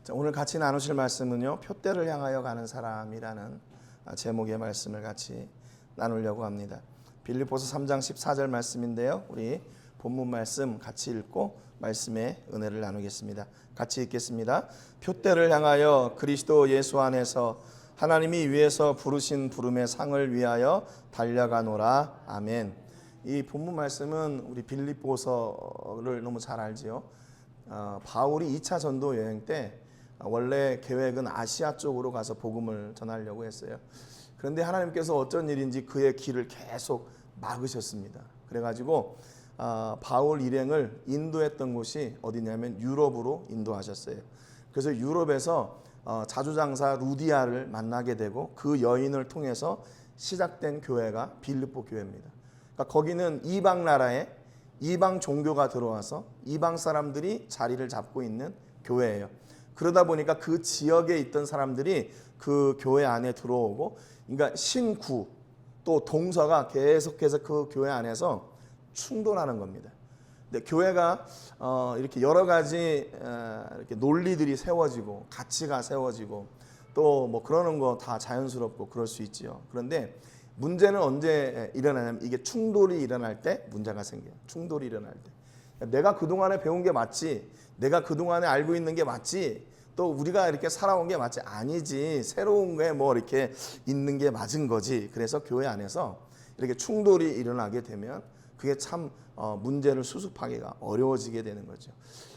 자, 오늘 같이 나누실 말씀은요, 표대를 향하여 가는 사람이라는 제목의 말씀을 같이 나누려고 합니다. 빌립보서 3장 14절 말씀인데요, 우리 본문 말씀 같이 읽고 말씀의 은혜를 나누겠습니다. 같이 읽겠습니다. 표대를 향하여 그리스도 예수 안에서 하나님이 위에서 부르신 부름의 상을 위하여 달려가노라. 아멘. 이 본문 말씀은 우리 빌립보서를 너무 잘 알지요. 바울이 2차 전도 여행 때 원래 계획은 아시아 쪽으로 가서 복음을 전하려고 했어요. 그런데 하나님께서 어쩐 일인지 그의 길을 계속 막으셨습니다. 그래가지고 바울 일행을 인도했던 곳이 어디냐면 유럽으로 인도하셨어요. 그래서 유럽에서 자주장사 루디아를 만나게 되고 그 여인을 통해서 시작된 교회가 빌립보 교회입니다. 그러니까 거기는 이방 나라에 이방 종교가 들어와서 이방 사람들이 자리를 잡고 있는 교회예요. 그러다 보니까 그 지역에 있던 사람들이 그 교회 안에 들어오고, 그러니까 신구 또 동서가 계속해서 그 교회 안에서 충돌하는 겁니다. 근데 교회가 이렇게 여러 가지 이렇게 논리들이 세워지고 가치가 세워지고 또 뭐 그러는 거 다 자연스럽고 그럴 수 있지요. 그런데 문제는 언제 일어나냐면 이게 충돌이 일어날 때 문제가 생겨요. 충돌이 일어날 때 내가 그동안에 배운 게 맞지, 내가 그동안에 알고 있는 게 맞지, 또 우리가 이렇게 살아온 게 맞지, 아니지, 새로운 게 뭐 이렇게 있는 게 맞은 거지. 그래서 교회 안에서 이렇게 충돌이 일어나게 되면 그게 참 문제를 수습하기가 어려워지게 되는 거죠.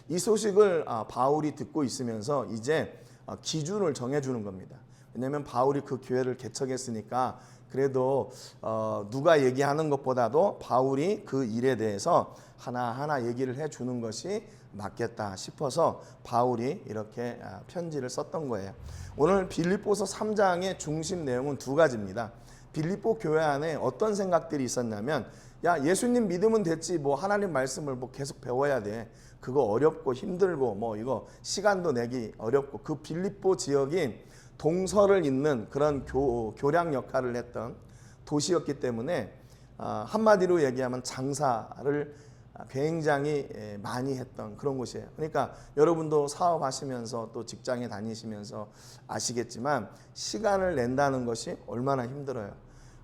이 소식을 바울이 듣고 있으면서 이제 기준을 정해주는 겁니다. 왜냐하면 바울이 그 교회를 개척했으니까 그래도 누가 얘기하는 것보다도 바울이 그 일에 대해서 하나하나 얘기를 해주는 것이 맞겠다 싶어서 바울이 이렇게 편지를 썼던 거예요. 오늘 빌립보서 3장의 중심 내용은 두 가지입니다. 빌립보 교회 안에 어떤 생각들이 있었냐면, 야, 예수님 믿으면 됐지, 뭐 하나님 말씀을 뭐 계속 배워야 돼, 그거 어렵고 힘들고 뭐 이거 시간도 내기 어렵고, 그 빌립보 지역이 동서를 잇는 그런 교량 역할을 했던 도시였기 때문에 한마디로 얘기하면 장사를 굉장히 많이 했던 그런 곳이에요. 그러니까 여러분도 사업하시면서 또 직장에 다니시면서 아시겠지만 시간을 낸다는 것이 얼마나 힘들어요.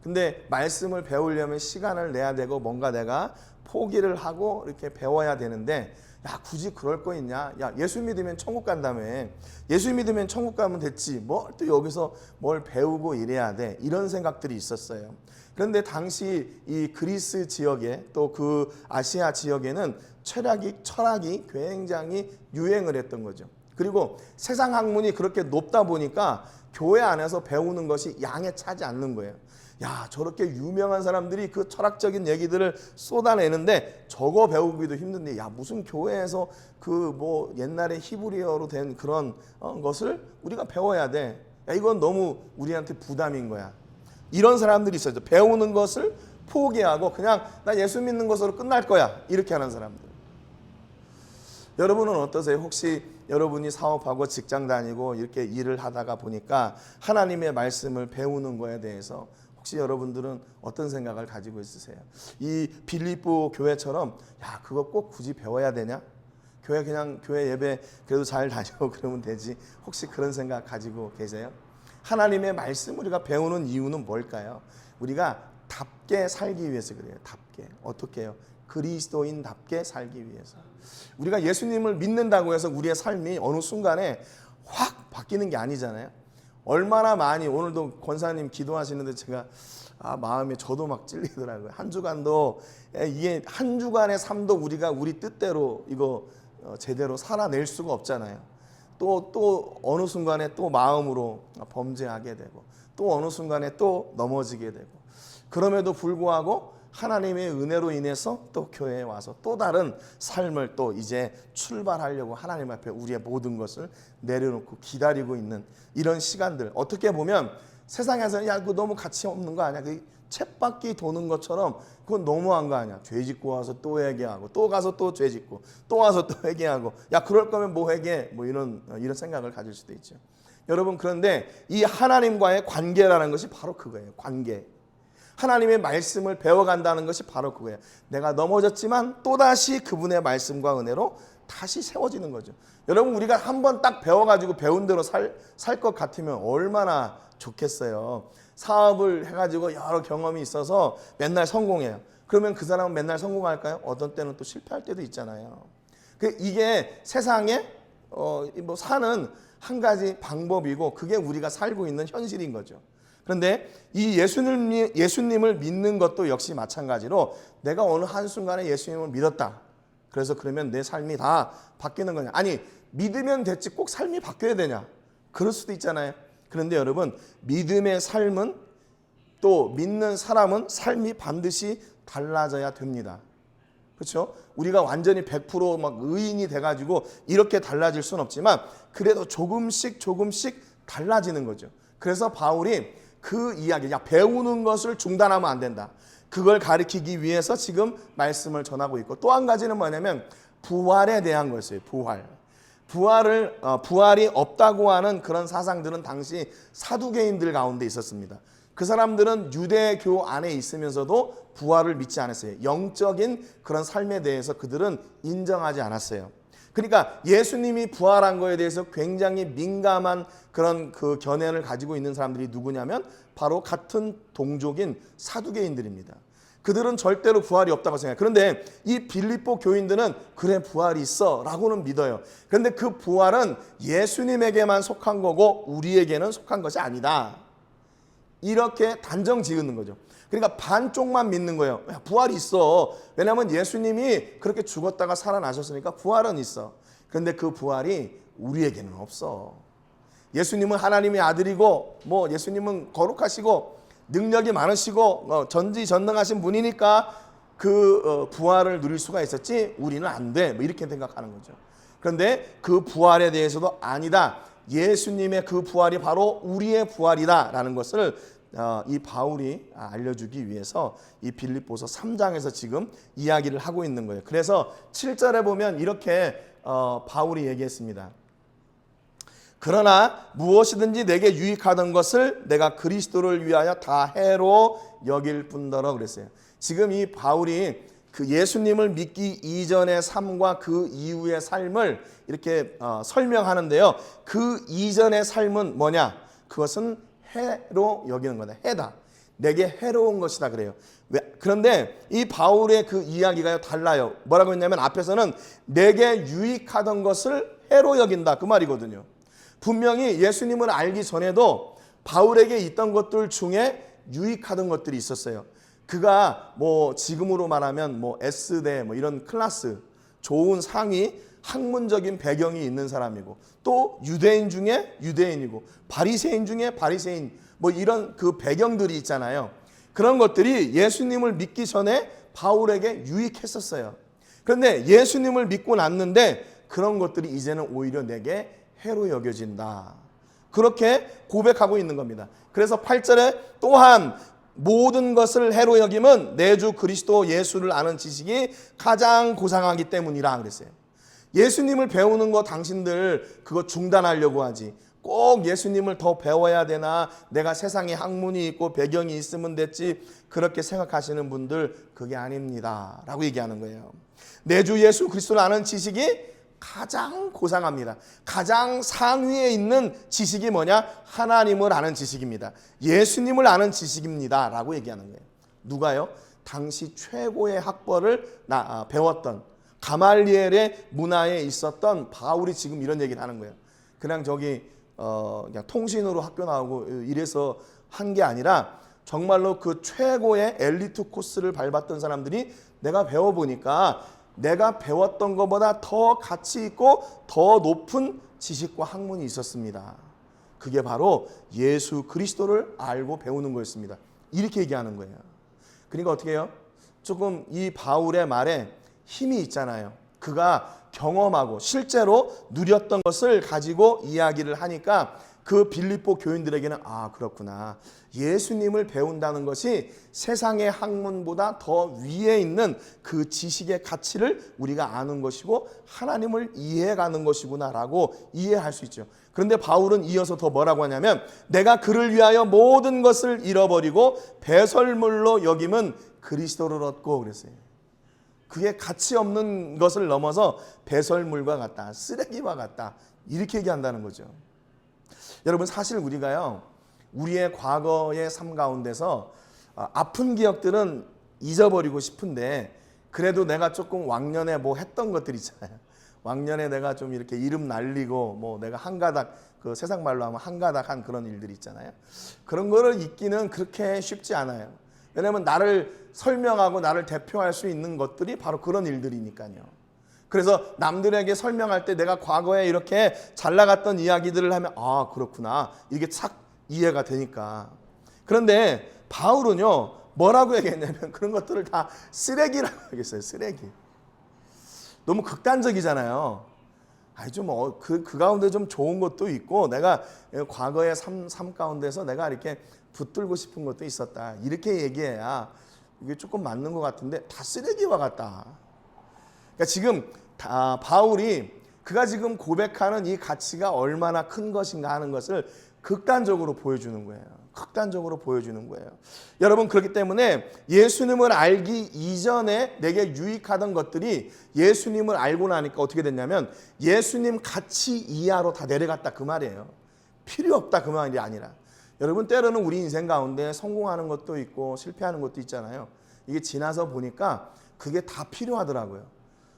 근데 말씀을 배우려면 시간을 내야 되고 뭔가 내가 포기를 하고 이렇게 배워야 되는데, 야, 굳이 그럴 거 있냐? 야, 예수 믿으면 천국 간다며. 예수 믿으면 천국 가면 됐지. 뭘 또 여기서 뭘 배우고 이래야 돼. 이런 생각들이 있었어요. 그런데 당시 이 그리스 지역에 또 그 아시아 지역에는 철학이 굉장히 유행을 했던 거죠. 그리고 세상 학문이 그렇게 높다 보니까 교회 안에서 배우는 것이 양에 차지 않는 거예요. 야, 저렇게 유명한 사람들이 그 철학적인 얘기들을 쏟아내는데 저거 배우기도 힘든데, 야, 무슨 교회에서 그 뭐 옛날에 히브리어로 된 그런 것을 우리가 배워야 돼. 야, 이건 너무 우리한테 부담인 거야. 이런 사람들이 있어요. 배우는 것을 포기하고 그냥 나 예수 믿는 것으로 끝날 거야, 이렇게 하는 사람들. 여러분은 어떠세요? 혹시 여러분이 사업하고 직장 다니고 이렇게 일을 하다가 보니까 하나님의 말씀을 배우는 거에 대해서 혹시 여러분들은 어떤 생각을 가지고 있으세요? 이 빌립보 교회처럼, 야, 그거 꼭 굳이 배워야 되냐? 교회 예배 그래도 잘 다니고 그러면 되지. 혹시 그런 생각 가지고 계세요? 하나님의 말씀 우리가 배우는 이유는 뭘까요? 우리가 답게 살기 위해서 그래요. 답게. 어떻게 해요? 그리스도인답게 살기 위해서. 우리가 예수님을 믿는다고 해서 우리의 삶이 어느 순간에 확 바뀌는 게 아니잖아요. 얼마나 많이, 오늘도 권사님 기도하시는데 제가 마음에 저도 막 찔리더라고요. 한 주간도, 이게 한 주간의 삶도 우리가 우리 뜻대로 이거 제대로 살아낼 수가 없잖아요. 또 어느 순간에 또 마음으로 범죄하게 되고 또 어느 순간에 또 넘어지게 되고, 그럼에도 불구하고 하나님의 은혜로 인해서 또 교회에 와서 또 다른 삶을 또 이제 출발하려고 하나님 앞에 우리의 모든 것을 내려놓고 기다리고 있는 이런 시간들, 어떻게 보면 세상에서는 야, 그거 너무 가치 없는 거 아니야, 그 쳇바퀴 도는 것처럼 그건 너무한 거 아니야. 죄 짓고 와서 또 회개하고 또 가서 또 죄 짓고 또 와서 또 회개하고, 야, 그럴 거면 뭐 회개, 뭐 이런 생각을 가질 수도 있죠. 여러분, 그런데 이 하나님과의 관계라는 것이 바로 그거예요. 관계. 하나님의 말씀을 배워간다는 것이 바로 그거예요. 내가 넘어졌지만 또다시 그분의 말씀과 은혜로 다시 세워지는 거죠. 여러분, 우리가 한번 딱 배워가지고 배운 대로 살 것 같으면 얼마나 좋겠어요. 사업을 해가지고 여러 경험이 있어서 맨날 성공해요. 그러면 그 사람은 맨날 성공할까요? 어떤 때는 또 실패할 때도 있잖아요. 이게 세상에 뭐 사는 한 가지 방법이고, 그게 우리가 살고 있는 현실인 거죠. 그런데 이 예수님을 믿는 것도 역시 마찬가지로, 내가 어느 한순간에 예수님을 믿었다, 그래서 그러면 내 삶이 다 바뀌는 거냐? 아니, 믿으면 됐지 꼭 삶이 바뀌어야 되냐? 그럴 수도 있잖아요. 그런데 여러분, 믿음의 삶은, 또 믿는 사람은 삶이 반드시 달라져야 됩니다. 그렇죠? 우리가 완전히 100% 막 의인이 돼가지고 이렇게 달라질 수는 없지만, 그래도 조금씩 달라지는 거죠. 그래서 바울이 그 이야기, 배우는 것을 중단하면 안 된다, 그걸 가리키기 위해서 지금 말씀을 전하고 있고, 또 한 가지는 뭐냐면 부활에 대한 거였어요. 부활이 없다고 하는 그런 사상들은 당시 사두개인들 가운데 있었습니다. 그 사람들은 유대교 안에 있으면서도 부활을 믿지 않았어요. 영적인 그런 삶에 대해서 그들은 인정하지 않았어요. 그러니까 예수님이 부활한 거에 대해서 굉장히 민감한 그런 그 견해를 가지고 있는 사람들이 누구냐면 바로 같은 동족인 사두개인들입니다. 그들은 절대로 부활이 없다고 생각해요. 그런데 이 빌립보 교인들은 그래, 부활이 있어 라고는 믿어요. 그런데 그 부활은 예수님에게만 속한 거고 우리에게는 속한 것이 아니다, 이렇게 단정 지은 거죠. 그러니까 반쪽만 믿는 거예요. 부활이 있어. 왜냐하면 예수님이 그렇게 죽었다가 살아나셨으니까 부활은 있어. 그런데 그 부활이 우리에게는 없어. 예수님은 하나님의 아들이고, 뭐 예수님은 거룩하시고 능력이 많으시고 전지전능하신 분이니까 그 부활을 누릴 수가 있었지 우리는 안 돼, 뭐 이렇게 생각하는 거죠. 그런데 그 부활에 대해서도 아니다, 예수님의 그 부활이 바로 우리의 부활이다라는 것을 이 바울이 알려주기 위해서 이 빌립보서 3장에서 지금 이야기를 하고 있는 거예요. 그래서 7절에 보면 이렇게 바울이 얘기했습니다. 그러나 무엇이든지 내게 유익하던 것을 내가 그리스도를 위하여 다 해로 여길 뿐더러, 그랬어요. 지금 이 바울이 그 예수님을 믿기 이전의 삶과 그 이후의 삶을 이렇게 설명하는데요. 그 이전의 삶은 뭐냐? 그것은 해로 여기는 거다. 해다. 내게 해로운 것이다, 그래요. 그런데 이 바울의 그 이야기가 달라요. 뭐라고 했냐면 앞에서는 내게 유익하던 것을 해로 여긴다, 그 말이거든요. 분명히 예수님을 알기 전에도 바울에게 있던 것들 중에 유익하던 것들이 있었어요. 그가 뭐 지금으로 말하면 뭐 S대 뭐 이런 클래스, 좋은 상위 학문적인 배경이 있는 사람이고, 또 유대인 중에 유대인이고, 바리새인 중에 바리새인, 뭐 이런 그 배경들이 있잖아요. 그런 것들이 예수님을 믿기 전에 바울에게 유익했었어요. 그런데 예수님을 믿고 났는데 그런 것들이 이제는 오히려 내게 해로 여겨진다, 그렇게 고백하고 있는 겁니다. 그래서 8절에 또한 모든 것을 해로 여김은 내 주 그리스도 예수를 아는 지식이 가장 고상하기 때문이라 그랬어요. 예수님을 배우는 거 당신들 그거 중단하려고 하지, 꼭 예수님을 더 배워야 되나, 내가 세상에 학문이 있고 배경이 있으면 됐지, 그렇게 생각하시는 분들 그게 아닙니다 라고 얘기하는 거예요. 내 주 예수 그리스도를 아는 지식이 가장 고상합니다. 가장 상위에 있는 지식이 뭐냐? 하나님을 아는 지식입니다. 예수님을 아는 지식입니다 라고 얘기하는 거예요. 누가요? 당시 최고의 학벌을 배웠던 가말리엘의 문화에 있었던 바울이 지금 이런 얘기를 하는 거예요. 그냥 그냥 통신으로 학교 나오고 이래서 한 게 아니라 정말로 그 최고의 엘리트 코스를 밟았던 사람들이 내가 배워보니까 내가 배웠던 것보다 더 가치 있고 더 높은 지식과 학문이 있었습니다. 그게 바로 예수 그리스도를 알고 배우는 거였습니다. 이렇게 얘기하는 거예요. 그러니까 어떻게 해요? 조금 이 바울의 말에 힘이 있잖아요. 그가 경험하고 실제로 누렸던 것을 가지고 이야기를 하니까 그 빌립보 교인들에게는 그렇구나, 예수님을 배운다는 것이 세상의 학문보다 더 위에 있는 그 지식의 가치를 우리가 아는 것이고 하나님을 이해해가는 것이구나 라고 이해할 수 있죠. 그런데 바울은 이어서 더 뭐라고 하냐면 내가 그를 위하여 모든 것을 잃어버리고 배설물로 여김은 그리스도를 얻고 그랬어요. 그게 가치 없는 것을 넘어서 배설물과 같다, 쓰레기와 같다, 이렇게 얘기한다는 거죠. 여러분, 사실 우리가요, 우리의 과거의 삶 가운데서 아픈 기억들은 잊어버리고 싶은데, 그래도 내가 조금 왕년에 뭐 했던 것들 있잖아요. 왕년에 내가 좀 이렇게 이름 날리고 뭐 내가 한가닥, 그 세상 말로 하면 한가닥한 그런 일들이 있잖아요. 그런 거를 잊기는 그렇게 쉽지 않아요. 왜냐하면 나를 설명하고 나를 대표할 수 있는 것들이 바로 그런 일들이니까요. 그래서 남들에게 설명할 때 내가 과거에 이렇게 잘 나갔던 이야기들을 하면 아, 그렇구나, 이게 착 이해가 되니까. 그런데 바울은요, 뭐라고 얘기했냐면 그런 것들을 다 쓰레기라고 얘기했어요. 쓰레기. 너무 극단적이잖아요. 아니, 그 가운데 좀 좋은 것도 있고, 내가 과거의 삶 가운데서 내가 이렇게 붙들고 싶은 것도 있었다, 이렇게 얘기해야 이게 조금 맞는 것 같은데, 다 쓰레기와 같다. 그러니까 지금 바울이 그가 지금 고백하는 이 가치가 얼마나 큰 것인가 하는 것을 극단적으로 보여주는 거예요. 극단적으로 보여주는 거예요. 여러분, 그렇기 때문에 예수님을 알기 이전에 내게 유익하던 것들이 예수님을 알고 나니까 어떻게 됐냐면 예수님 가치 이하로 다 내려갔다, 그 말이에요. 필요 없다, 그 말이 아니라. 여러분, 때로는 우리 인생 가운데 성공하는 것도 있고 실패하는 것도 있잖아요. 이게 지나서 보니까 그게 다 필요하더라고요.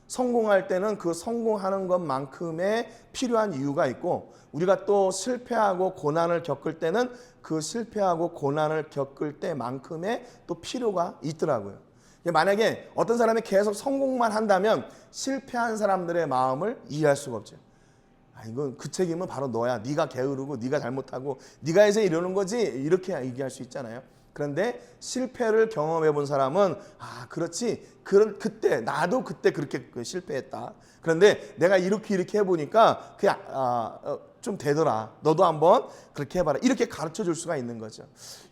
성공할 때는 그 성공하는 것만큼의 필요한 이유가 있고, 우리가 또 실패하고 고난을 겪을 때는 그 실패하고 고난을 겪을 때만큼의 또 필요가 있더라고요. 만약에 어떤 사람이 계속 성공만 한다면 실패한 사람들의 마음을 이해할 수가 없죠. 아, 이건 그 책임은 바로 너야. 네가 게으르고 네가 잘못하고 네가 이제 이러는 거지, 이렇게 얘기할 수 있잖아요. 그런데 실패를 경험해 본 사람은 아, 그렇지, 그때 나도 그때 그렇게 실패했다. 그런데 내가 이렇게 해보니까 그게 좀 되더라. 너도 한번 그렇게 해봐라. 이렇게 가르쳐 줄 수가 있는 거죠.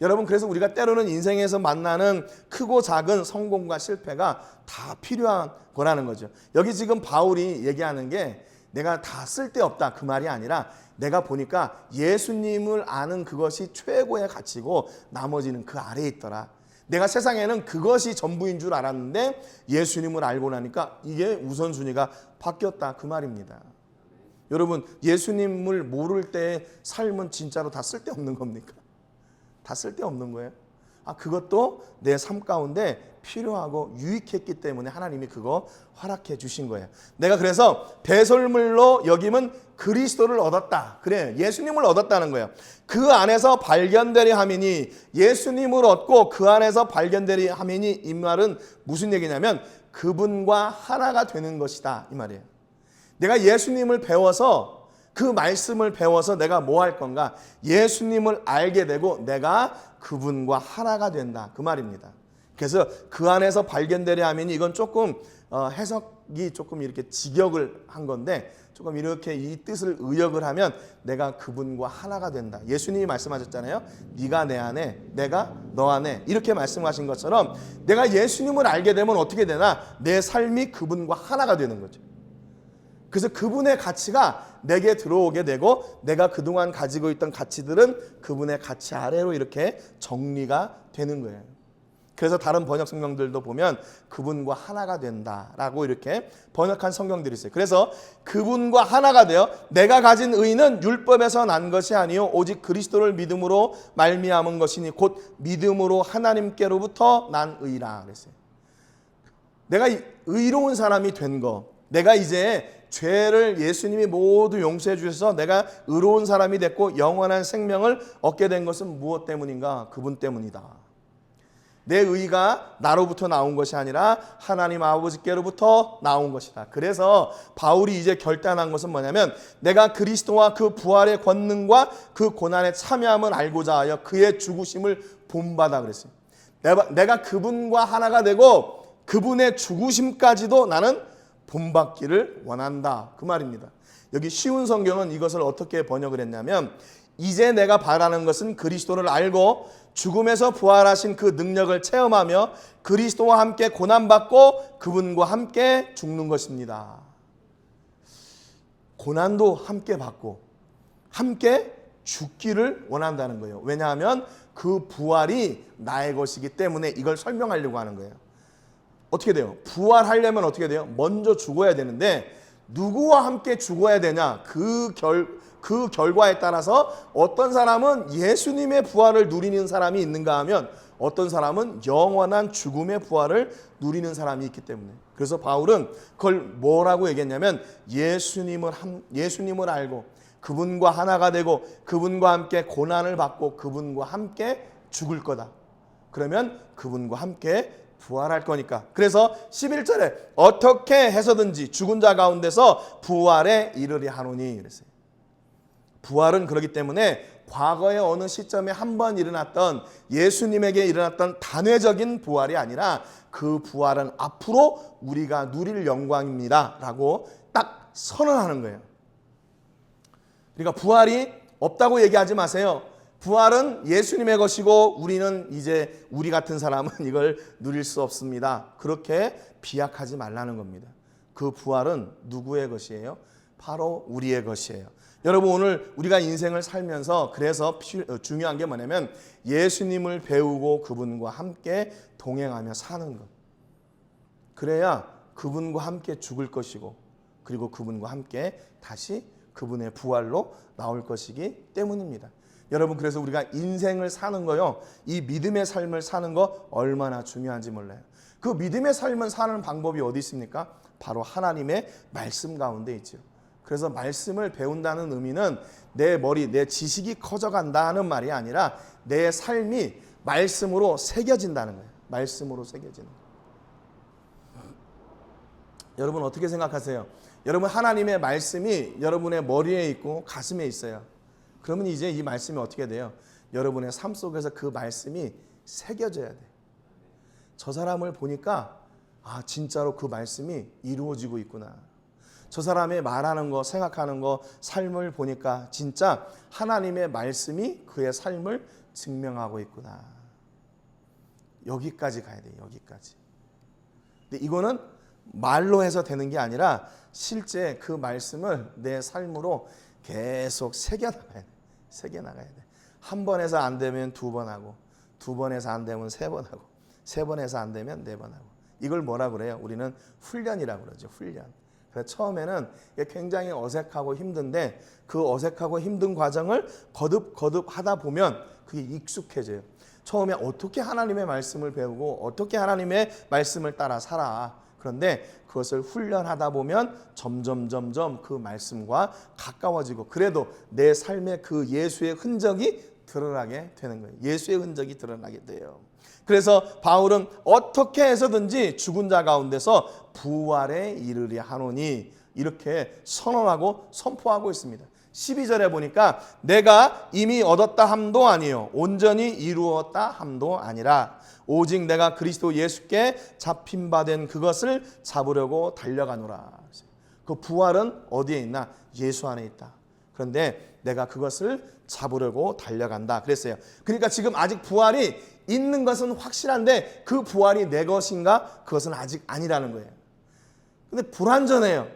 여러분, 그래서 우리가 때로는 인생에서 만나는 크고 작은 성공과 실패가 다 필요한 거라는 거죠. 여기 지금 바울이 얘기하는 게 내가 다 쓸데없다, 그 말이 아니라 내가 보니까 예수님을 아는 그것이 최고의 가치고 나머지는 그 아래에 있더라. 내가 세상에는 그것이 전부인 줄 알았는데 예수님을 알고 나니까 이게 우선순위가 바뀌었다, 그 말입니다. 여러분, 예수님을 모를 때의 삶은 진짜로 다 쓸데없는 겁니까? 다 쓸데없는 거예요. 그것도 내 삶 가운데 필요하고 유익했기 때문에 하나님이 그거 허락해 주신 거예요. 내가 그래서 배설물로 여김은 그리스도를 얻었다. 그래, 예수님을 얻었다는 거예요. 그 안에서 발견되리 하미니, 예수님을 얻고 그 안에서 발견되리 하미니, 이 말은 무슨 얘기냐면 그분과 하나가 되는 것이다, 이 말이에요. 내가 예수님을 배워서, 그 말씀을 배워서 내가 뭐 할 건가? 예수님을 알게 되고 내가 그분과 하나가 된다, 그 말입니다. 그래서 그 안에서 발견되려 하면 이건 조금 해석이 조금 이렇게 직역을 한 건데, 조금 이렇게 이 뜻을 의역을 하면 내가 그분과 하나가 된다. 예수님이 말씀하셨잖아요. 네가 내 안에, 내가 너 안에, 이렇게 말씀하신 것처럼 내가 예수님을 알게 되면 어떻게 되나? 내 삶이 그분과 하나가 되는 거죠. 그래서 그분의 가치가 내게 들어오게 되고 내가 그동안 가지고 있던 가치들은 그분의 가치 아래로 이렇게 정리가 되는 거예요. 그래서 다른 번역 성경들도 보면 그분과 하나가 된다라고 이렇게 번역한 성경들이 있어요. 그래서 그분과 하나가 되어 내가 가진 의는 율법에서 난 것이 아니요 오직 그리스도를 믿음으로 말미암은 것이니 곧 믿음으로 하나님께로부터 난 의라 그랬어요. 내가 의로운 사람이 된 거, 내가 이제 죄를 예수님이 모두 용서해 주셔서 내가 의로운 사람이 됐고 영원한 생명을 얻게 된 것은 무엇 때문인가? 그분 때문이다. 내 의가 나로부터 나온 것이 아니라 하나님 아버지께로부터 나온 것이다. 그래서 바울이 이제 결단한 것은 뭐냐면 내가 그리스도와 그 부활의 권능과 그 고난의 참여함을 알고자 하여 그의 죽으심을 본받아 그랬어요. 내가 그분과 하나가 되고 그분의 죽으심까지도 나는 본받기를 원한다, 그 말입니다. 여기 쉬운 성경은 이것을 어떻게 번역을 했냐면 이제 내가 바라는 것은 그리스도를 알고 죽음에서 부활하신 그 능력을 체험하며 그리스도와 함께 고난받고 그분과 함께 죽는 것입니다. 고난도 함께 받고 함께 죽기를 원한다는 거예요. 왜냐하면 그 부활이 나의 것이기 때문에 이걸 설명하려고 하는 거예요. 어떻게 돼요? 부활하려면 어떻게 돼요? 먼저 죽어야 되는데 누구와 함께 죽어야 되냐? 그 결과에 따라서 어떤 사람은 예수님의 부활을 누리는 사람이 있는가 하면 어떤 사람은 영원한 죽음의 부활을 누리는 사람이 있기 때문에, 그래서 바울은 그걸 뭐라고 얘기했냐면 예수님을 알고 그분과 하나가 되고 그분과 함께 고난을 받고 그분과 함께 죽을 거다. 그러면 그분과 함께 부활할 거니까. 그래서 11절에 어떻게 해서든지 죽은 자 가운데서 부활에 이르려 하노니 그랬어요. 부활은 그렇기 때문에 과거의 어느 시점에 한 번 일어났던 예수님에게 일어났던 단회적인 부활이 아니라 그 부활은 앞으로 우리가 누릴 영광입니다 라고 딱 선언하는 거예요. 그러니까 부활이 없다고 얘기하지 마세요. 부활은 예수님의 것이고 우리는 이제 우리 같은 사람은 이걸 누릴 수 없습니다. 그렇게 비약하지 말라는 겁니다. 그 부활은 누구의 것이에요? 바로 우리의 것이에요. 여러분, 오늘 우리가 인생을 살면서 그래서 중요한 게 뭐냐면 예수님을 배우고 그분과 함께 동행하며 사는 것. 그래야 그분과 함께 죽을 것이고 그리고 그분과 함께 다시 그분의 부활로 나올 것이기 때문입니다. 여러분, 그래서 우리가 인생을 사는 거요, 이 믿음의 삶을 사는 거 얼마나 중요한지 몰라요. 그 믿음의 삶을 사는 방법이 어디 있습니까? 바로 하나님의 말씀 가운데 있죠. 그래서 말씀을 배운다는 의미는 내 머리, 내 지식이 커져간다는 말이 아니라 내 삶이 말씀으로 새겨진다는 거예요. 말씀으로 새겨지는 거예요. 여러분 어떻게 생각하세요? 여러분, 하나님의 말씀이 여러분의 머리에 있고 가슴에 있어요. 그러면 이제 이 말씀이 어떻게 돼요? 여러분의 삶 속에서 그 말씀이 새겨져야 돼요. 저 사람을 보니까 진짜로 그 말씀이 이루어지고 있구나. 저 사람의 말하는 거, 생각하는 거, 삶을 보니까 진짜 하나님의 말씀이 그의 삶을 증명하고 있구나. 여기까지 가야 돼요. 여기까지. 근데 이거는 말로 해서 되는 게 아니라 실제 그 말씀을 내 삶으로 계속 새겨나가야 돼. 새겨나가야 돼. 한 번 해서 안 되면 두 번 하고, 두 번 해서 안 되면 세 번 하고, 세 번 해서 안 되면 네 번 하고. 이걸 뭐라 그래요? 우리는 훈련이라고 그러죠. 훈련. 그래서 처음에는 굉장히 어색하고 힘든데 그 어색하고 힘든 과정을 거듭 하다 보면 그게 익숙해져요. 처음에 어떻게 하나님의 말씀을 배우고 어떻게 하나님의 말씀을 따라 살아. 그런데 그것을 훈련하다 보면 점점 그 말씀과 가까워지고 그래도 내 삶에 그 예수의 흔적이 드러나게 되는 거예요. 예수의 흔적이 드러나게 돼요. 그래서 바울은 어떻게 해서든지 죽은 자 가운데서 부활에 이르려 하노니 이렇게 선언하고 선포하고 있습니다. 12절에 보니까 내가 이미 얻었다 함도 아니요 온전히 이루었다 함도 아니라 오직 내가 그리스도 예수께 잡힌 바 된 그것을 잡으려고 달려가노라. 그 부활은 어디에 있나? 예수 안에 있다. 그런데 내가 그것을 잡으려고 달려간다 그랬어요. 그러니까 지금 아직 부활이 있는 것은 확실한데 그 부활이 내 것인가? 그것은 아직 아니라는 거예요. 근데 불완전해요.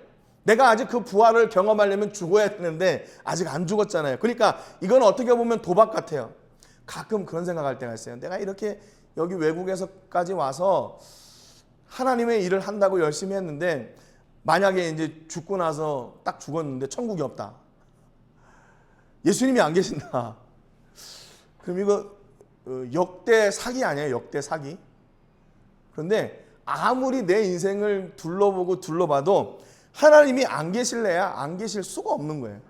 내가 아직 그 부활을 경험하려면 죽어야 되는데 아직 안 죽었잖아요. 그러니까 이건 어떻게 보면 도박 같아요. 가끔 그런 생각할 때가 있어요. 내가 이렇게 여기 외국에서까지 와서 하나님의 일을 한다고 열심히 했는데 만약에 이제 죽고 나서 딱 죽었는데 천국이 없다. 예수님이 안 계신다. 그럼 이거 역대 사기 아니에요? 역대 사기. 그런데 아무리 내 인생을 둘러봐도 하나님이 안 계실래야 안 계실 수가 없는 거예요.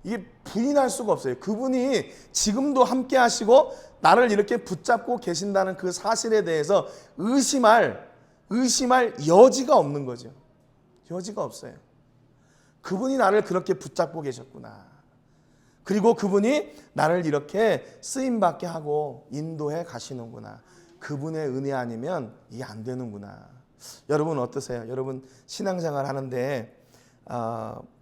이게 부인할 수가 없어요. 그분이 지금도 함께 하시고 나를 이렇게 붙잡고 계신다는 그 사실에 대해서 의심할 여지가 없는 거죠. 여지가 없어요. 그분이 나를 그렇게 붙잡고 계셨구나. 그리고 그분이 나를 이렇게 쓰임받게 하고 인도해 가시는구나. 그분의 은혜 아니면 이게 안 되는구나. 여러분 어떠세요? 여러분 신앙생활 하는데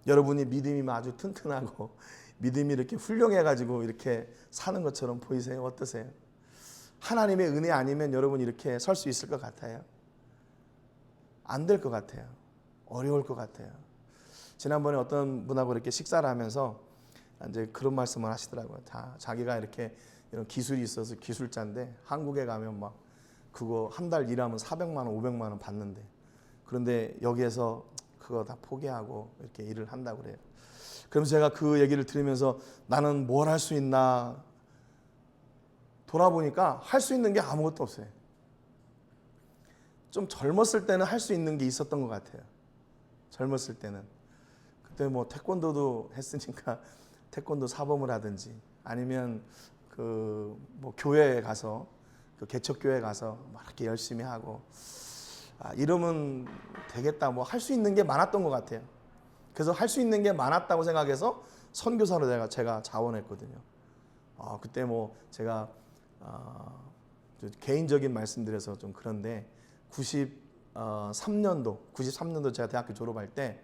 여러분이 믿음이 아주 튼튼하고 믿음이 이렇게 훌륭해가지고 이렇게 사는 것처럼 보이세요? 어떠세요? 하나님의 은혜 아니면 여러분 이렇게 설 수 있을 것 같아요? 안 될 것 같아요. 어려울 것 같아요. 지난번에 어떤 분하고 이렇게 식사를 하면서 이제 그런 말씀을 하시더라고요. 다 자기가 이렇게 이런 기술이 있어서 기술자인데 한국에 가면 막 그거 한 달 일하면 400만 원, 500만 원 받는데, 그런데 여기에서 그거 다 포기하고 이렇게 일을 한다고 그래요. 그러면서 제가 그 얘기를 들으면서 나는 뭘 할 수 있나 돌아보니까 할 수 있는 게 아무것도 없어요. 좀 젊었을 때는 할 수 있는 게 있었던 것 같아요. 젊었을 때는 그때 뭐 태권도도 했으니까 태권도 사범을 하든지, 아니면 그 뭐 교회에 가서, 그 개척교회 가서 막 이렇게 열심히 하고, 이러면 되겠다, 뭐 할 수 있는 게 많았던 것 같아요. 그래서 할 수 있는 게 많았다고 생각해서 선교사로 제가 자원했거든요. 그때 뭐 제가 개인적인 말씀드려서 좀 그런데 93년도 제가 대학교 졸업할 때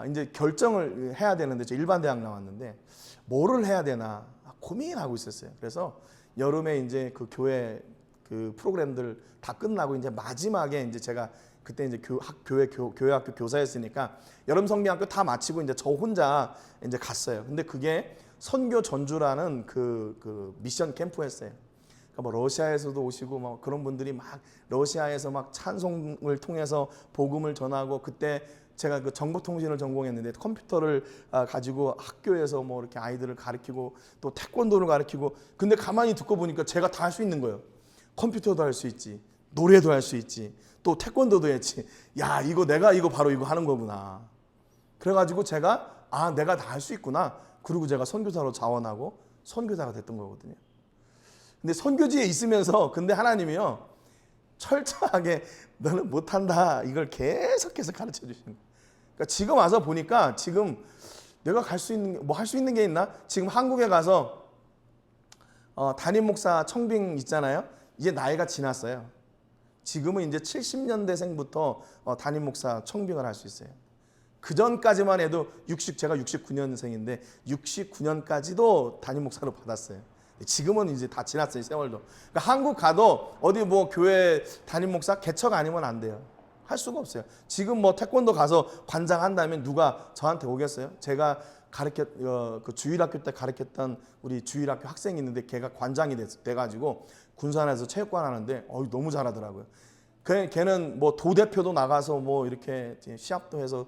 이제 결정을 해야 되는데, 저 일반 대학 나왔는데 뭐를 해야 되나 고민하고 있었어요. 그래서 여름에 이제 그 교회 그 프로그램들 다 끝나고 이제 마지막에 이제 제가 그때 이제 교회학교 교사였으니까 여름 성경학교 다 마치고 이제 저 혼자 이제 갔어요. 근데 그게 선교 전주라는 그 미션 캠프였어요. 그러니까 뭐 러시아에서도 오시고 뭐 그런 분들이 막 러시아에서 막 찬송을 통해서 복음을 전하고, 그때 제가 그 정보통신을 전공했는데 컴퓨터를 가지고 학교에서 뭐 이렇게 아이들을 가르치고 또 태권도를 가르치고, 근데 가만히 듣고 보니까 제가 다 할 수 있는 거예요. 컴퓨터도 할 수 있지, 노래도 할 수 있지, 또 태권도도 했지. 야, 내가 바로 이거 하는 거구나. 그래가지고 제가 내가 다 할 수 있구나. 그리고 제가 선교사로 자원하고 선교사가 됐던 거거든요. 근데 선교지에 있으면서 근데 하나님이요 철저하게 너는 못한다, 이걸 계속해서 가르쳐 주시는 거예요. 그러니까 지금 와서 보니까 지금 내가 갈 수 있는 뭐 할 수 있는 게 있나? 지금 한국에 가서 담임 목사 청빙 있잖아요. 이제 나이가 지났어요. 지금은 이제 70년대생부터 담임 목사 청빙을 할 수 있어요. 그 전까지만 해도 제가 69년생인데 69년까지도 담임 목사로 받았어요. 지금은 이제 다 지났어요, 세월도. 그러니까 한국 가도 어디 뭐 교회 담임 목사 개척 아니면 안 돼요. 할 수가 없어요. 지금 뭐 태권도 가서 관장 한다면 누가 저한테 오겠어요? 제가 그 주일학교 때 가르쳤던 우리 주일학교 학생이 있는데 걔가 관장이 돼가지고 군산에서 체육관 하는데 너무 잘하더라고요. 걔는 뭐 도대표도 나가서 뭐 이렇게 시합도 해서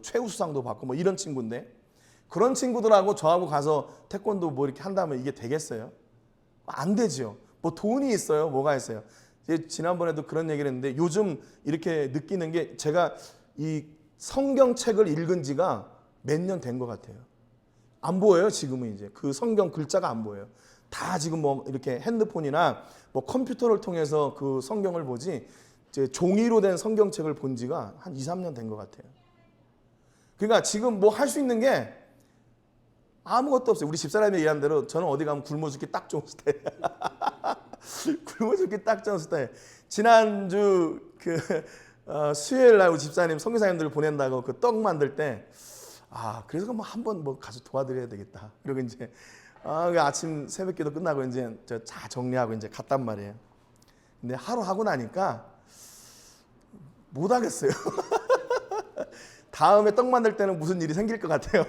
최우수상도 받고 뭐 이런 친구인데, 그런 친구들하고 저하고 가서 태권도 뭐 이렇게 한다면 이게 되겠어요? 안 되죠. 뭐 돈이 있어요? 뭐가 있어요? 지난번에도 그런 얘기를 했는데 요즘 이렇게 느끼는 게, 제가 이 성경책을 읽은 지가 몇 년 된 것 같아요. 안 보여요, 지금은 이제. 그 성경 글자가 안 보여요. 다 지금 뭐 이렇게 핸드폰이나 뭐 컴퓨터를 통해서 그 성경을 보지, 이제 종이로 된 성경책을 본 지가 한 2, 3년 된 것 같아요. 그러니까 지금 뭐 할 수 있는 게 아무것도 없어요. 우리 집사람이 얘기한 대로 저는 어디 가면 굶어 죽기 딱 좋은 스타일. 굶어 죽기 딱 좋은 스타일. 지난주 수요일 날 우리 집사님 선교사님들 보낸다고 그 떡 만들 때 그래서 뭐 한번 뭐 가서 도와드려야 되겠다. 그리고 이제 아침 새벽기도 끝나고 이제 자 정리하고 이제 갔단 말이에요. 근데 하루 하고 나니까 못 하겠어요. 다음에 떡 만들 때는 무슨 일이 생길 것 같아요.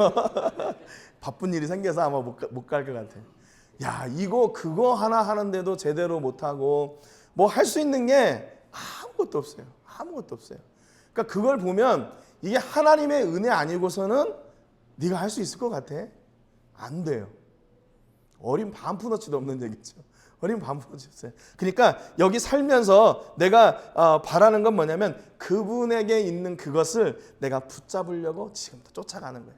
바쁜 일이 생겨서 아마 못 갈 것 같아요. 야, 그거 하나 하는데도 제대로 못 하고 뭐 할 수 있는 게 아무것도 없어요. 아무것도 없어요. 그러니까 그걸 보면 이게 하나님의 은혜 아니고서는 네가 할 수 있을 것 같아? 안 돼요. 어린 반푼어치도 없는 얘기죠. 어린 반푼어치 없어요. 그러니까 여기 살면서 내가 바라는 건 뭐냐면 그분에게 있는 그것을 내가 붙잡으려고 지금부터 쫓아가는 거예요.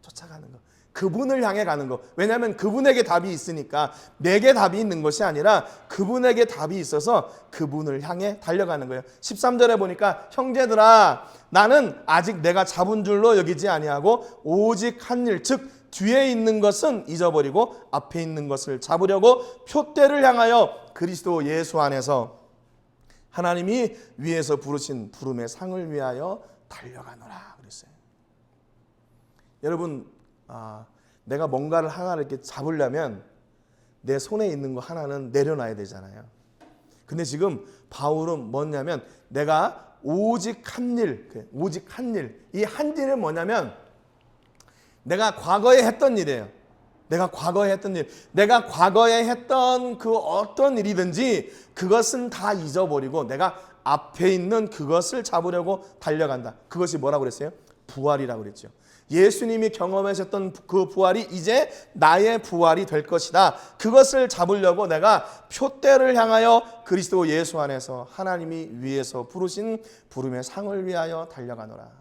쫓아가는 거. 그분을 향해 가는 거. 왜냐하면 그분에게 답이 있으니까. 내게 답이 있는 것이 아니라 그분에게 답이 있어서 그분을 향해 달려가는 거예요. 13절에 보니까 형제들아 나는 아직 내가 잡은 줄로 여기지 아니하고 오직 한 일 즉 뒤에 있는 것은 잊어버리고 앞에 있는 것을 잡으려고 표대를 향하여 그리스도 예수 안에서 하나님이 위에서 부르신 부름의 상을 위하여 달려가노라 그랬어요. 여러분 내가 뭔가를 하나를 이렇게 잡으려면 내 손에 있는 거 하나는 내려놔야 되잖아요. 근데 지금 바울은 뭐냐면 내가 오직 한 일, 오직 한 일. 이 한 일은 뭐냐면 내가 과거에 했던 일이에요. 내가 과거에 했던 일, 내가 과거에 했던 그 어떤 일이든지 그것은 다 잊어버리고 내가 앞에 있는 그것을 잡으려고 달려간다. 그것이 뭐라고 그랬어요? 부활이라고 그랬죠. 예수님이 경험하셨던 그 부활이 이제 나의 부활이 될 것이다. 그것을 잡으려고 내가 표대를 향하여 그리스도 예수 안에서 하나님이 위에서 부르신 부름의 상을 위하여 달려가노라.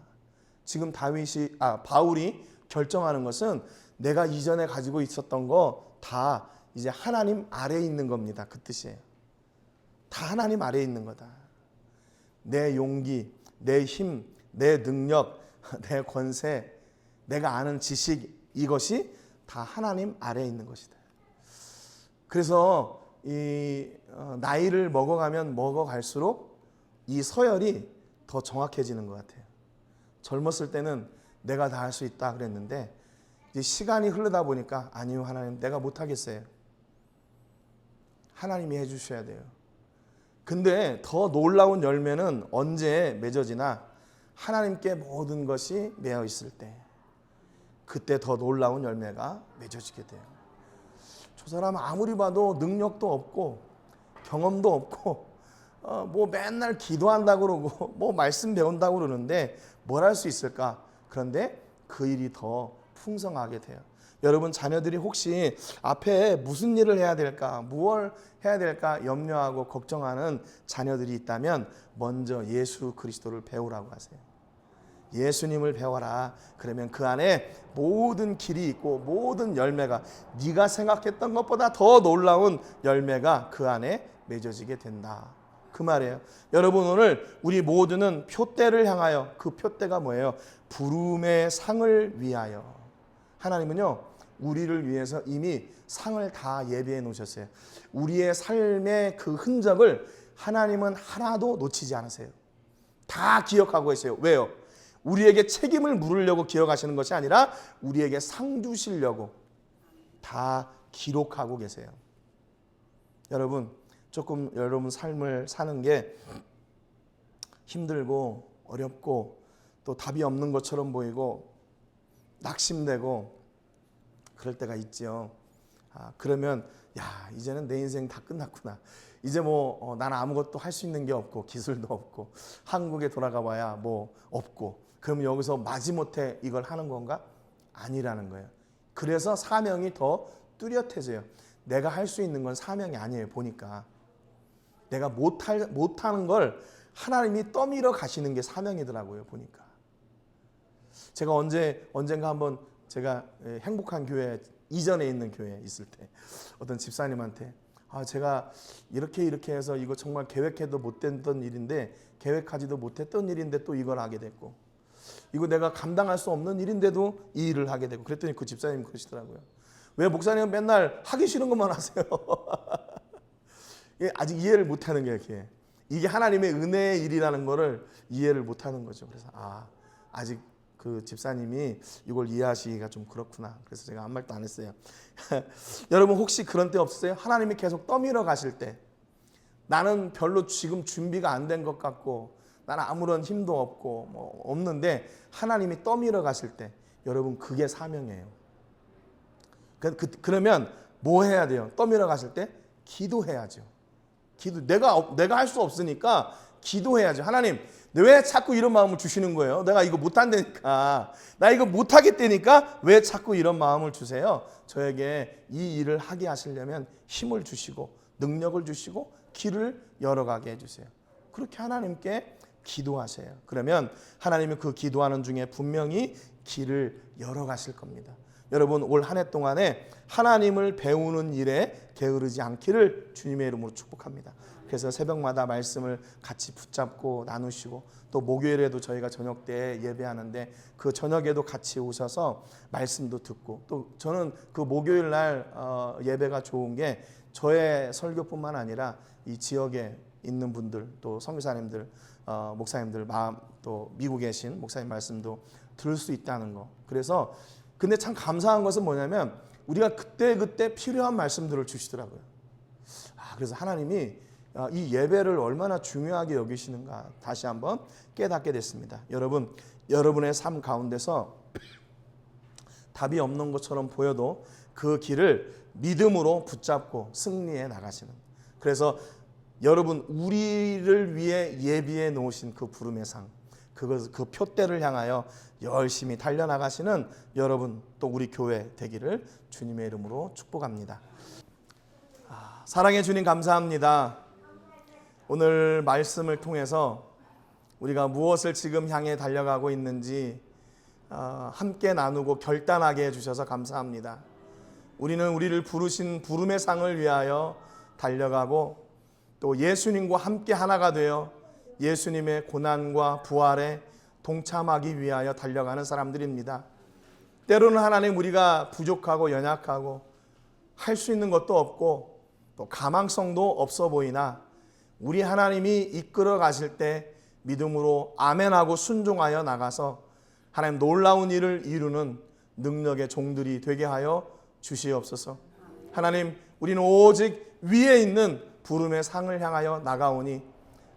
지금 바울이 결정하는 것은 내가 이전에 가지고 있었던 거 다 이제 하나님 아래에 있는 겁니다. 그 뜻이에요. 다 하나님 아래에 있는 거다. 내 용기, 내 힘, 내 능력, 내 권세, 내가 아는 지식, 이것이 다 하나님 아래에 있는 것이다. 그래서 나이를 먹어가면 먹어갈수록 이 서열이 더 정확해지는 것 같아요. 젊었을 때는 내가 다 할 수 있다 그랬는데 이제 시간이 흐르다 보니까 아니요, 하나님, 내가 못하겠어요. 하나님이 해주셔야 돼요. 근데 더 놀라운 열매는 언제 맺어지나? 하나님께 모든 것이 매여 있을 때, 그때 더 놀라운 열매가 맺어지게 돼요. 저 사람 아무리 봐도 능력도 없고 경험도 없고 뭐 맨날 기도한다고 그러고 뭐 말씀 배운다고 그러는데 뭘 할 수 있을까? 그런데 그 일이 더 풍성하게 돼요. 여러분 자녀들이 혹시 앞에 무슨 일을 해야 될까, 무엇을 해야 될까 염려하고 걱정하는 자녀들이 있다면 먼저 예수 그리스도를 배우라고 하세요. 예수님을 배워라. 그러면 그 안에 모든 길이 있고 모든 열매가, 네가 생각했던 것보다 더 놀라운 열매가 그 안에 맺어지게 된다. 그 말이에요. 여러분 오늘 우리 모두는 표대를 향하여, 그 표대가 뭐예요? 부름의 상을 위하여. 하나님은요 우리를 위해서 이미 상을 다 예비해 놓으셨어요. 우리의 삶의 그 흔적을 하나님은 하나도 놓치지 않으세요. 다 기억하고 계세요. 왜요? 우리에게 책임을 물으려고 기억하시는 것이 아니라 우리에게 상 주시려고 다 기록하고 계세요. 여러분 조금 여러분 삶을 사는 게 힘들고 어렵고 또 답이 없는 것처럼 보이고 낙심되고 그럴 때가 있죠. 그러면 이제는 내 인생 다 끝났구나. 이제 뭐 나는 아무것도 할 수 있는 게 없고 기술도 없고 한국에 돌아가 봐야 뭐 없고, 그럼 여기서 마지못해 이걸 하는 건가? 아니라는 거예요. 그래서 사명이 더 뚜렷해져요. 내가 할 수 있는 건 사명이 아니에요. 보니까 내가 못하는 걸 하나님이 떠밀어 가시는 게 사명이더라고요. 보니까 제가 언젠가 한번 제가 행복한 교회 이전에 있는 교회에 있을 때 어떤 집사님한테 제가 이렇게 해서 이거 정말 계획해도 못 됐던 일인데, 계획하지도 못했던 일인데 또 이걸 하게 됐고, 이거 내가 감당할 수 없는 일인데도 이 일을 하게 되고, 그랬더니 그 집사님이 그러시더라고요. 왜 목사님은 맨날 하기 싫은 것만 하세요? 아직 이해를 못하는 게 이게 하나님의 은혜의 일이라는 거를 이해를 못하는 거죠. 그래서 아직 그 집사님이 이걸 이해하시기가 좀 그렇구나. 그래서 제가 아무 말도 안 했어요. 여러분 혹시 그런 때 없으세요? 하나님이 계속 떠밀어 가실 때, 나는 별로 지금 준비가 안 된 것 같고 나는 아무런 힘도 없고 뭐 없는데 하나님이 떠밀어 가실 때, 여러분 그게 사명이에요. 그러면 뭐 해야 돼요? 떠밀어 가실 때 기도해야죠. 내가 할 수 없으니까 기도해야죠. 하나님, 왜 자꾸 이런 마음을 주시는 거예요? 내가 이거 못한다니까, 나 이거 못하겠다니까 왜 자꾸 이런 마음을 주세요? 저에게 이 일을 하게 하시려면 힘을 주시고 능력을 주시고 길을 열어가게 해주세요. 그렇게 하나님께 기도하세요. 그러면 하나님이 그 기도하는 중에 분명히 길을 열어가실 겁니다. 여러분 올 한 해 동안에 하나님을 배우는 일에 게으르지 않기를 주님의 이름으로 축복합니다. 그래서 새벽마다 말씀을 같이 붙잡고 나누시고, 또 목요일에도 저희가 저녁 때 예배하는데 그 저녁에도 같이 오셔서 말씀도 듣고, 또 저는 그 목요일 날 예배가 좋은 게 저의 설교뿐만 아니라 이 지역에 있는 분들, 또 선교사님들, 목사님들, 또 미국에 계신 목사님 말씀도 들을 수 있다는 거. 그래서 근데 참 감사한 것은 뭐냐면 우리가 그때 필요한 말씀들을 주시더라고요. 그래서 하나님이 이 예배를 얼마나 중요하게 여기시는가 다시 한번 깨닫게 됐습니다. 여러분, 여러분의 삶 가운데서 답이 없는 것처럼 보여도 그 길을 믿음으로 붙잡고 승리해 나가시는, 그래서 여러분 우리를 위해 예비해 놓으신 그 부름의 상, 그 표대를 향하여 열심히 달려나가시는 여러분, 또 우리 교회 되기를 주님의 이름으로 축복합니다. 사랑해 주님 감사합니다. 오늘 말씀을 통해서 우리가 무엇을 지금 향해 달려가고 있는지 함께 나누고 결단하게 해주셔서 감사합니다. 우리는 우리를 부르신 부름의 상을 위하여 달려가고 또 예수님과 함께 하나가 되어 예수님의 고난과 부활에 동참하기 위하여 달려가는 사람들입니다. 때로는 하나님 우리가 부족하고 연약하고 할 수 있는 것도 없고 또 가망성도 없어 보이나 우리 하나님이 이끌어 가실 때 믿음으로 아멘하고 순종하여 나가서 하나님 놀라운 일을 이루는 능력의 종들이 되게 하여 주시옵소서. 하나님 우리는 오직 위에 있는 부름의 상을 향하여 나가오니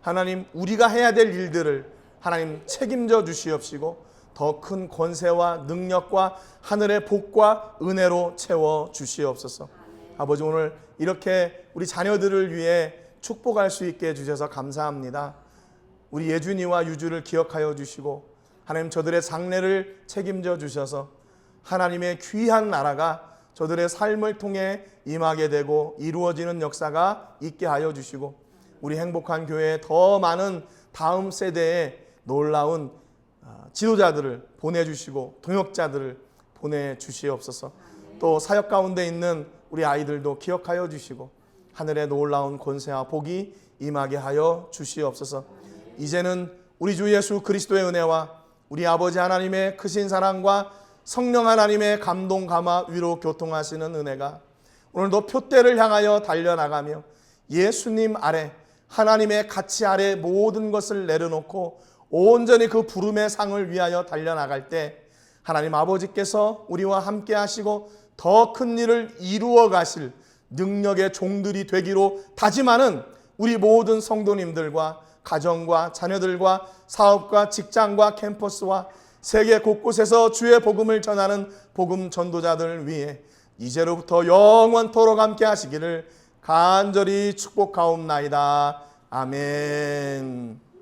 하나님 우리가 해야 될 일들을 하나님 책임져 주시옵시고 더 큰 권세와 능력과 하늘의 복과 은혜로 채워 주시옵소서. 아버지 오늘 이렇게 우리 자녀들을 위해 축복할 수 있게 해주셔서 감사합니다. 우리 예준이와 유주를 기억하여 주시고 하나님 저들의 장래를 책임져 주셔서 하나님의 귀한 나라가 저들의 삶을 통해 임하게 되고 이루어지는 역사가 있게 하여 주시고 우리 행복한 교회에 더 많은 다음 세대의 놀라운 지도자들을 보내주시고 동역자들을 보내주시옵소서. 또 사역 가운데 있는 우리 아이들도 기억하여 주시고 하늘의 놀라운 권세와 복이 임하게 하여 주시옵소서. 이제는 우리 주 예수 그리스도의 은혜와 우리 아버지 하나님의 크신 사랑과 성령 하나님의 감동 감화 위로 교통하시는 은혜가 오늘도 표대를 향하여 달려나가며 예수님 아래 하나님의 가치 아래 모든 것을 내려놓고 온전히 그 부름의 상을 위하여 달려나갈 때 하나님 아버지께서 우리와 함께 하시고 더 큰 일을 이루어 가실 능력의 종들이 되기로 다짐하는 우리 모든 성도님들과 가정과 자녀들과 사업과 직장과 캠퍼스와 세계 곳곳에서 주의 복음을 전하는 복음 전도자들을 위해 이제로부터 영원토록 함께 하시기를 간절히 축복하옵나이다. 아멘.